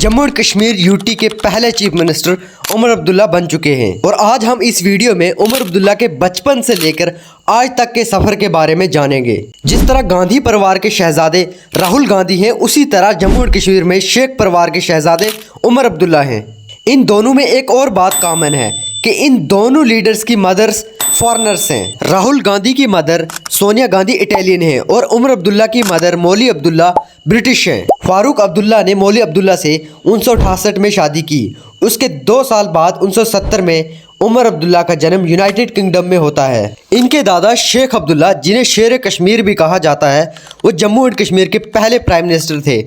जम्मू और कश्मीर यूटी के पहले चीफ मिनिस्टर उमर अब्दुल्ला बन चुके हैं और आज हम इस वीडियो में उमर अब्दुल्ला के बचपन से लेकर आज तक के सफ़र के बारे में जानेंगे। जिस तरह गांधी परिवार के शहजादे राहुल गांधी हैं, उसी तरह जम्मू और कश्मीर में शेख परिवार के शहजादे उमर अब्दुल्ला हैं। इन दोनों में एक और बात कॉमन है कि इन दोनों लीडर्स की मदर्स फॉरेनर्स हैं। राहुल गांधी की मदर सोनिया गांधी इटालियन है और उमर अब्दुल्ला की मदर मौली अब्दुल्ला ब्रिटिश हैं। फारूक अब्दुल्ला ने मौली अब्दुल्ला से 1968 में शादी की। उसके 2 साल बाद 1970 में उमर अब्दुल्ला का जन्म यूनाइटेड किंगडम में होता है। इनके दादा शेख अब्दुल्ला, जिन्हें शेर कश्मीर भी कहा जाता है, वो जम्मू और कश्मीर के पहले प्राइम मिनिस्टर थे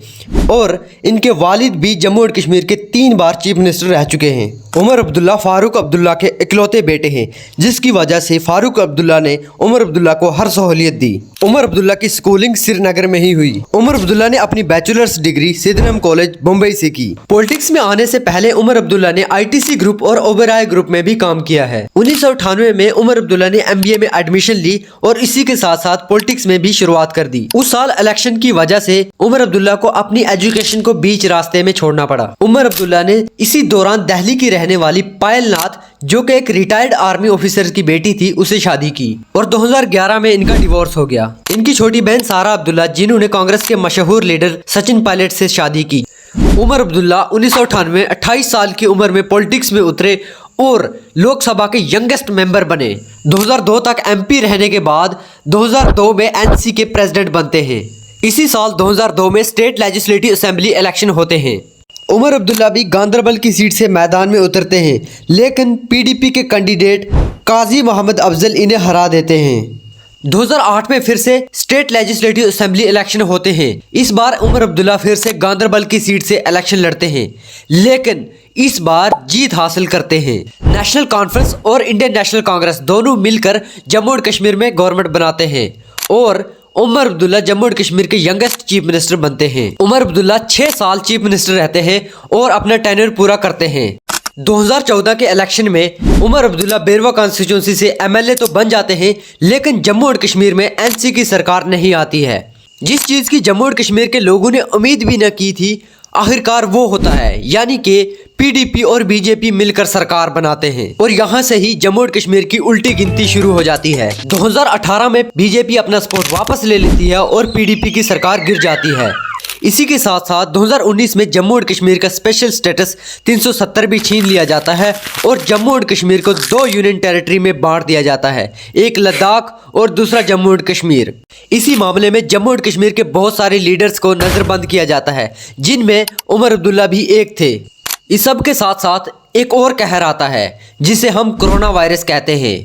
और इनके वालिद भी जम्मू और कश्मीर के 3 बार चीफ मिनिस्टर रह चुके हैं। उमर अब्दुल्ला फारूक अब्दुल्ला के इकलौते बेटे हैं, जिसकी वजह से फारूक अब्दुल्ला ने उमर अब्दुल्ला को हर सहूलियत दी। उमर अब्दुल्ला की स्कूलिंग श्रीनगर में ही हुई। उमर अब्दुल्ला ने अपनी बैचलर्स डिग्री सिडनम कॉलेज मुंबई से की। पॉलिटिक्स में आने से पहले उमर अब्दुल्ला ने आईटीसी ग्रुप और ओबेरॉय ग्रुप में भी काम किया है। 1998 में उमर अब्दुल्ला ने एमबीए में एडमिशन ली और इसी के साथ साथ पॉलिटिक्स में भी शुरुआत कर दी। उस साल इलेक्शन की वजह से उमर अब्दुल्ला को अपनी एजुकेशन को बीच रास्ते में छोड़ना पड़ा। उमर अब्दुल्ला ने इसी दौरान दिल्ली की रहने वाली पायल नाथ, जो कि एक रिटायर्ड आर्मी ऑफिसर की बेटी थी, उसे शादी की और 2011 में इनका डिवोर्स हो गया। इनकी छोटी बहन सारा अब्दुल्ला, जिन्होंने कांग्रेस के मशहूर लीडर सचिन पायलट से शादी की। उमर अब्दुल्ला 1998 में 28 साल की उम्र में पॉलिटिक्स में उतरे और लोकसभा के यंगेस्ट मेंबर बने। 2002 तक एमपी रहने के बाद 2002 में एनसी के प्रेसिडेंट बनते हैं। इसी साल 2002 में स्टेट लेजिस्लेटिव असेंबली इलेक्शन होते हैं। उमर अब्दुल्ला भी गांदरबल की सीट से मैदान में उतरते हैं, लेकिन पीडीपी के कैंडिडेट काजी मोहम्मद अफजल इन्हें हरा देते हैं। 2008 में फिर से स्टेट लेजिस्लेटिव असेंबली इलेक्शन होते हैं। इस बार उमर अब्दुल्ला फिर से गांदरबल की सीट से इलेक्शन लड़ते हैं, लेकिन इस बार जीत हासिल करते हैं। नेशनल कॉन्फ्रेंस और इंडियन नेशनल कांग्रेस दोनों मिलकर जम्मू और कश्मीर में गवर्नमेंट बनाते हैं और उमर अब्दुल्ला जम्मू और कश्मीर के यंगेस्ट चीफ मिनिस्टर बनते हैं। उमर अब्दुल्ला 6 साल चीफ मिनिस्टर रहते हैं और अपना टेन्योर पूरा करते हैं। 2014 के इलेक्शन में उमर अब्दुल्ला बेरवा कॉन्स्टिट्यूंसी से एमएलए तो बन जाते हैं, लेकिन जम्मू और कश्मीर में एनसी की सरकार नहीं आती है। जिस चीज़ की जम्मू और कश्मीर के लोगों ने उम्मीद भी न की थी, आखिरकार वो होता है, यानी कि पीडीपी और बीजेपी मिलकर सरकार बनाते हैं और यहाँ से ही जम्मू और कश्मीर की उल्टी गिनती शुरू हो जाती है। 2018 में बीजेपी अपना सपोर्ट वापस ले लेती है और पीडीपी की सरकार गिर जाती है। इसी के साथ साथ 2019 में जम्मू और कश्मीर का स्पेशल स्टेटस 370 भी छीन लिया जाता है और जम्मू और कश्मीर को 2 यूनियन टेरिटरी में बांट दिया जाता है, एक लद्दाख और दूसरा जम्मू और कश्मीर। इसी मामले में जम्मू और कश्मीर के बहुत सारे लीडर्स को नज़रबंद किया जाता है, जिनमें उमर अब्दुल्ला भी एक थे। इस सब के साथ साथ एक और कहर आता है, जिसे हम कोरोना वायरस कहते हैं।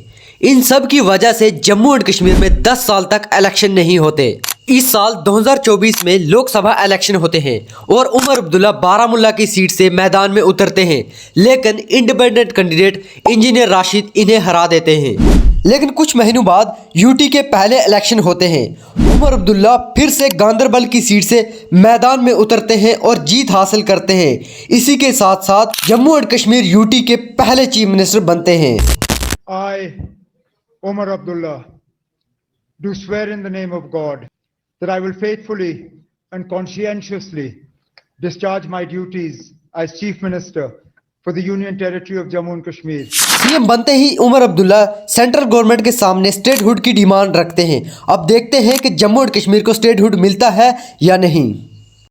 इन सब की वजह से जम्मू और कश्मीर में 10 साल तक इलेक्शन नहीं होते। इस साल 2024 में लोकसभा इलेक्शन होते हैं और उमर अब्दुल्ला बारामुल्ला की सीट से मैदान में उतरते हैं, लेकिन इंडिपेंडेंट कैंडिडेट इंजीनियर राशिद इन्हें हरा देते हैं। लेकिन कुछ महीनों बाद यूटी के पहले इलेक्शन होते हैं। उमर अब्दुल्ला फिर से गांदरबल की सीट से मैदान में उतरते हैं और जीत हासिल करते हैं। इसी के साथ साथ जम्मू और कश्मीर यूटी के पहले चीफ मिनिस्टर बनते हैं। I, Umar Abdullah, do swear in the name of God that I will faithfully and conscientiously discharge my duties as Chief Minister for the Union Territory of Jammu and Kashmir. CM बनते ही Omar Abdullah central government के सामने statehood की demand रखते हैं। अब देखते हैं कि जम्मू और कश्मीर को स्टेटहुड मिलता है या नहीं।